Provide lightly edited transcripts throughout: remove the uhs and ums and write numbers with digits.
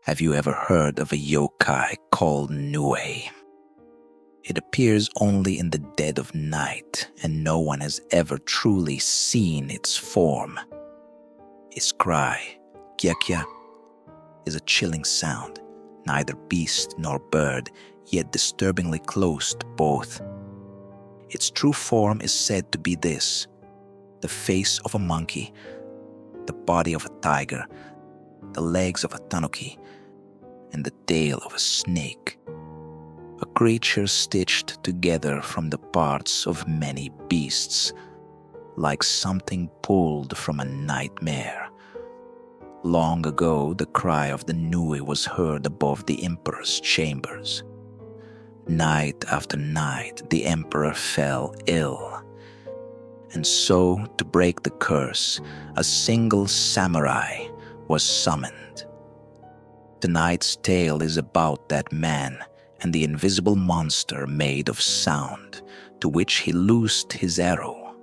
Have you ever heard of a yokai called Nue? It appears only in the dead of night, and no one has ever truly seen its form. Its cry, kya, is a chilling sound, neither beast nor bird, yet disturbingly close to both. Its true form is said to be this: the face of a monkey, the body of a tiger, the legs of a tanuki, and the tail of a snake. A creature stitched together from the parts of many beasts, like something pulled from a nightmare. Long ago, the cry of the Nui was heard above the emperor's chambers. Night after night, the emperor fell ill. And so, to break the curse, a single samurai was summoned. Tonight's tale is about that man and the invisible monster made of sound, to which he loosed his arrow.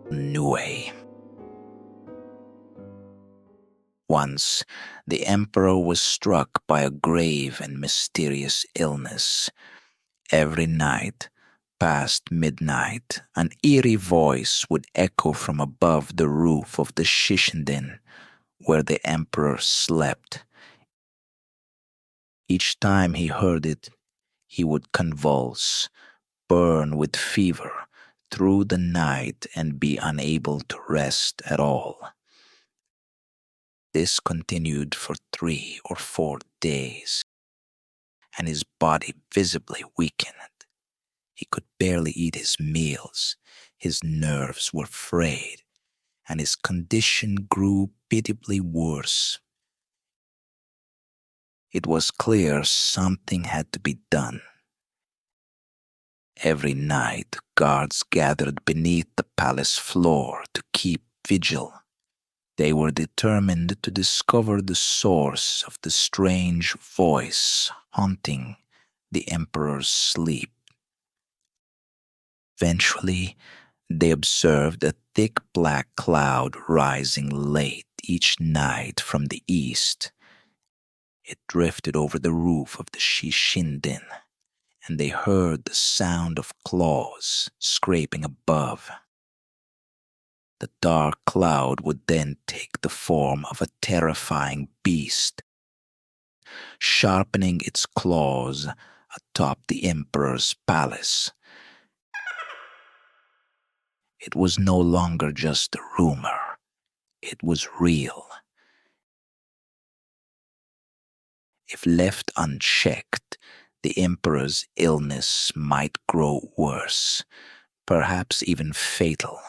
Nue. Once, the emperor was struck by a grave and mysterious illness. Every night, past midnight, an eerie voice would echo from above the roof of the Shishinden, where the emperor slept. Each time he heard it, he would convulse, burn with fever through the night, and be unable to rest at all. This continued for 3 or 4 days, and his body visibly weakened. He could barely eat his meals, his nerves were frayed, and his condition grew pitiably worse. It was clear something had to be done. Every night, guards gathered beneath the palace floor to keep vigil. They were determined to discover the source of the strange voice haunting the emperor's sleep. Eventually, they observed a thick black cloud rising late each night from the east. It drifted over the roof of the Shishinden, and they heard the sound of claws scraping above. The dark cloud would then take the form of a terrifying beast, sharpening its claws atop the emperor's palace. It was no longer just a rumor. It was real. If left unchecked, the emperor's illness might grow worse, perhaps even fatal.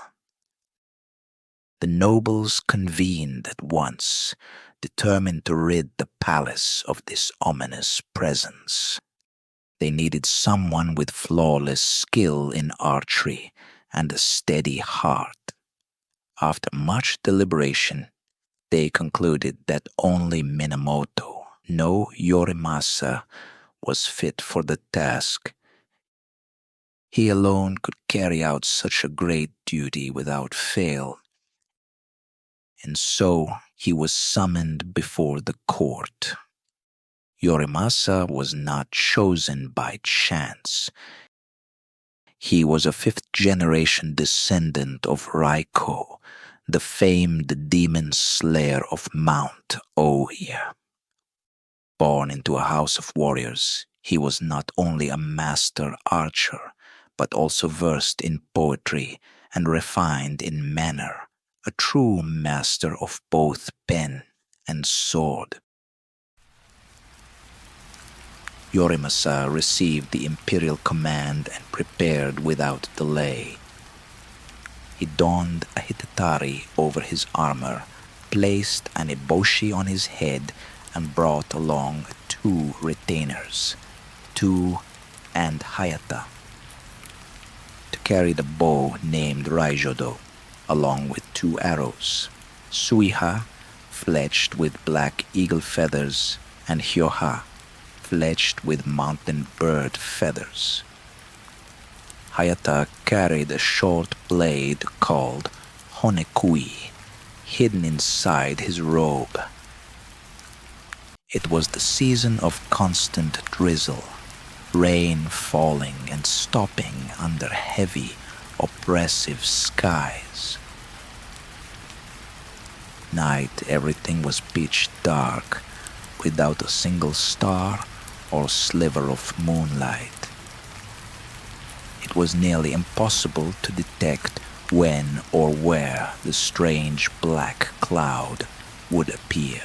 The nobles convened at once, determined to rid the palace of this ominous presence. They needed someone with flawless skill in archery and a steady heart. After much deliberation, they concluded that only Minamoto, no Yorimasa, was fit for the task. He alone could carry out such a great duty without fail. And so he was summoned before the court. Yorimasa was not chosen by chance. He was a 5th-generation descendant of Raiko, the famed demon slayer of Mount Oya. Born into a house of warriors, he was not only a master archer, but also versed in poetry and refined in manner, a true master of both pen and sword. Yorimasa received the imperial command and prepared without delay. He donned a hitatari over his armor, placed an eboshi on his head, and brought along 2 retainers, Tu and Hayata, to carry the bow named Raijodo, along with 2 arrows, Suiha, fletched with black eagle feathers, and Hyoha, fletched with mountain bird feathers. Hayata carried a short blade called honekui, hidden inside his robe. It was the season of constant drizzle, rain falling and stopping under heavy, oppressive skies. Night, everything was pitch dark, without a single star or sliver of moonlight. It was nearly impossible to detect when or where the strange black cloud would appear.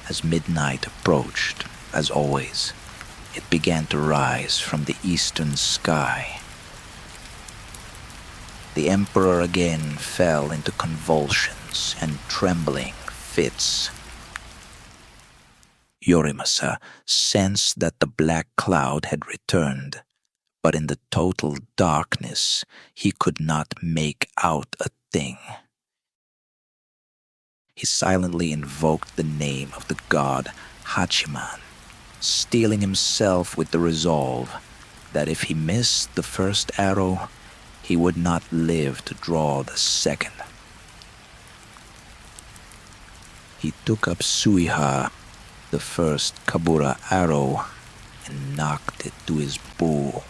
As midnight approached, as always, it began to rise from the eastern sky. The emperor again fell into convulsions and trembling fits. Yorimasa sensed that the black cloud had returned, but in the total darkness he could not make out a thing. He silently invoked the name of the god Hachiman, steeling himself with the resolve that if he missed the first arrow, he would not live to draw the second. He took up Suiha, the first Kabura arrow, and knocked it to his bow.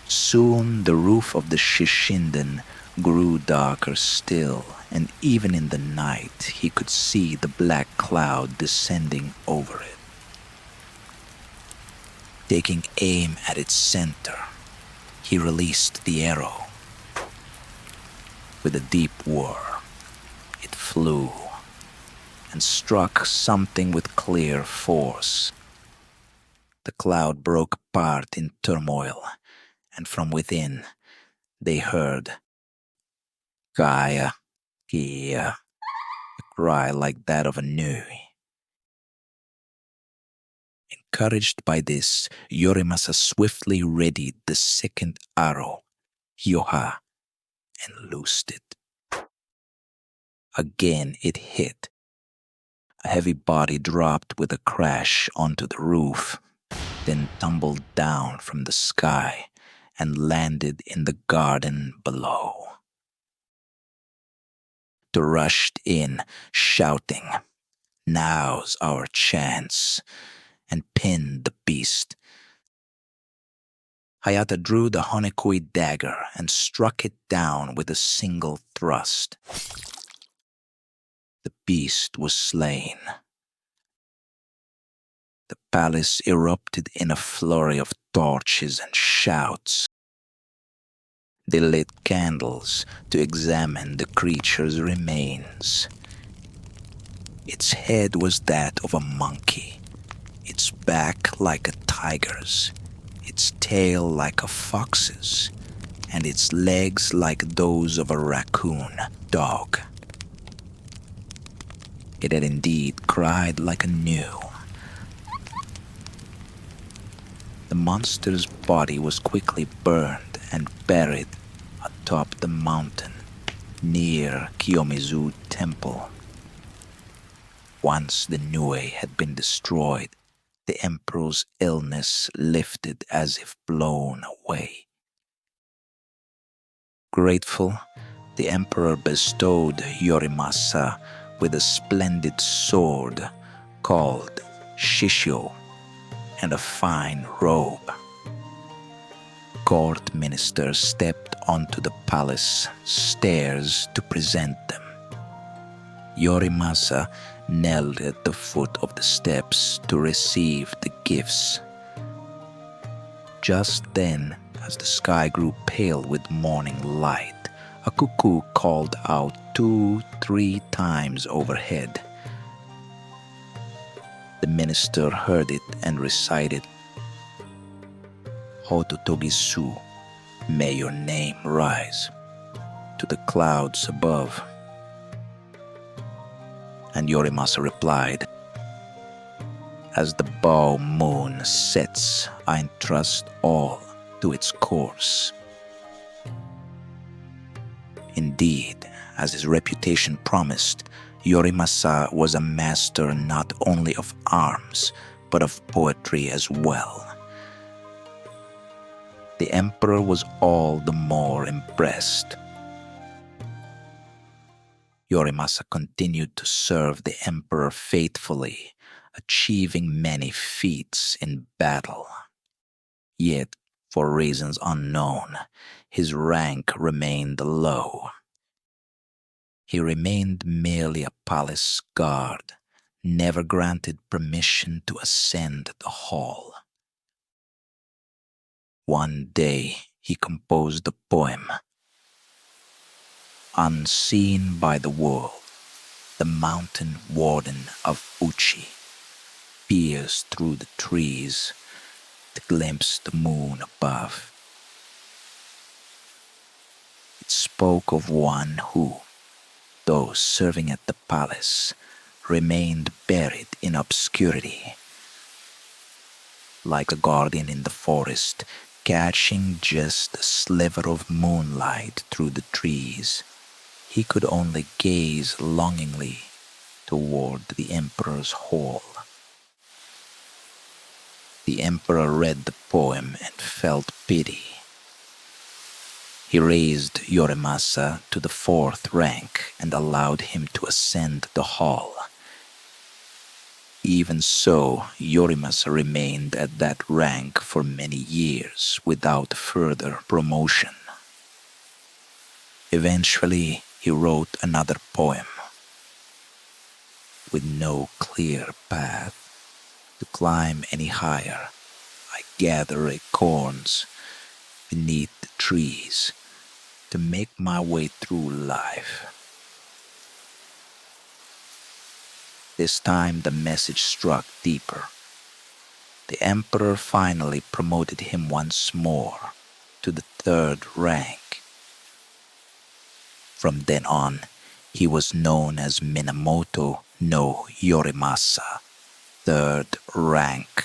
Soon the roof of the Shishinden grew darker still, and even in the night he could see the black cloud descending over it. Taking aim at its center, he released the arrow. With a deep whir, it flew and struck something with clear force. The cloud broke apart in turmoil, and from within they heard Kaya, Kia, a cry like that of a Nui. Encouraged by this, Yorimasa swiftly readied the second arrow, Yoha, and loosed it. Again it hit. A heavy body dropped with a crash onto the roof, then tumbled down from the sky and landed in the garden below. They rushed in, shouting, "Now's our chance," and pinned the beast. Hayata drew the Honekoi dagger and struck it down with a single thrust. The beast was slain. The palace erupted in a flurry of torches and shouts. They lit candles to examine the creature's remains. Its head was that of a monkey, its back like a tiger's, its tail like a fox's, and its legs like those of a raccoon dog. It had indeed cried like a gnu. The monster's body was quickly burned and buried atop the mountain near Kiyomizu Temple. Once the Nue had been destroyed, the emperor's illness lifted as if blown away. Grateful, the emperor bestowed Yorimasa with a splendid sword called Shishio and a fine robe. Court ministers stepped onto the palace stairs to present them. Yorimasa knelt at the foot of the steps to receive the gifts. Just then, as the sky grew pale with morning light, a cuckoo called out 2-3 times overhead. The minister heard it and recited, "Hototogisu, may your name rise to the clouds above." And Yorimasa replied, "As the bow moon sets, I entrust all to its course." Indeed, as his reputation promised, Yorimasa was a master not only of arms, but of poetry as well. The emperor was all the more impressed. Yorimasa continued to serve the emperor faithfully, achieving many feats in battle. Yet, for reasons unknown, his rank remained low. He remained merely a palace guard, never granted permission to ascend the hall. One day, he composed a poem. Unseen by the world, the mountain warden of Uchi peers through the trees to glimpse the moon above. It spoke of one who, though serving at the palace, remained buried in obscurity, like a guardian in the forest, catching just a sliver of moonlight through the trees. He could only gaze longingly toward the emperor's hall. The emperor read the poem and felt pity. He raised Yorimasa to the 4th rank and allowed him to ascend the hall. Even so, Yorimasa remained at that rank for many years without further promotion. Eventually, he wrote another poem. With no clear path to climb any higher, I gather acorns beneath the trees to make my way through life. This time the message struck deeper. The emperor finally promoted him once more to the 3rd rank. From then on, he was known as Minamoto no Yorimasa, 3rd rank.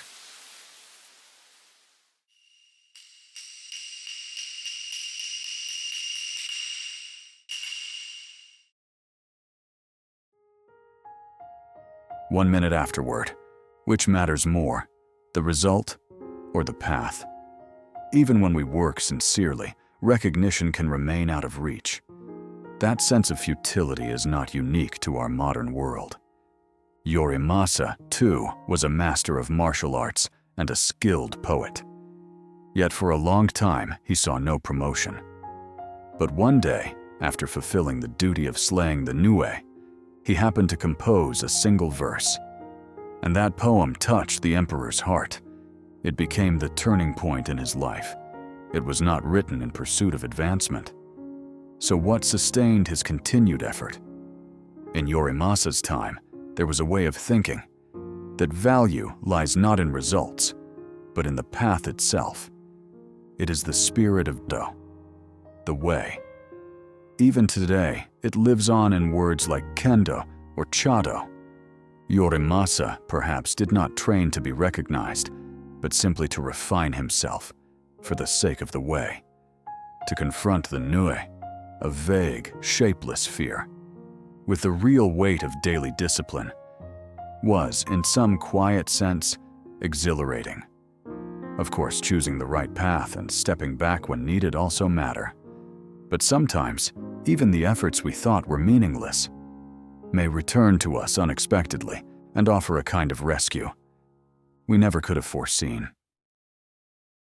One minute afterward, which matters more, the result or the path? Even when we work sincerely, recognition can remain out of reach. That sense of futility is not unique to our modern world. Yorimasa, too, was a master of martial arts and a skilled poet. Yet for a long time, he saw no promotion. But one day, after fulfilling the duty of slaying the Nue, he happened to compose a single verse. And that poem touched the emperor's heart. It became the turning point in his life. It was not written in pursuit of advancement. So what sustained his continued effort? In Yorimasa's time, there was a way of thinking that value lies not in results, but in the path itself. It is the spirit of Do, the way. Even today, it lives on in words like kendo or chado. Yorimasa, perhaps, did not train to be recognized, but simply to refine himself for the sake of the way, to confront the Nue, a vague, shapeless fear, with the real weight of daily discipline, was, in some quiet sense, exhilarating. Of course, choosing the right path and stepping back when needed also matter. But sometimes, even the efforts we thought were meaningless may return to us unexpectedly and offer a kind of rescue we never could have foreseen.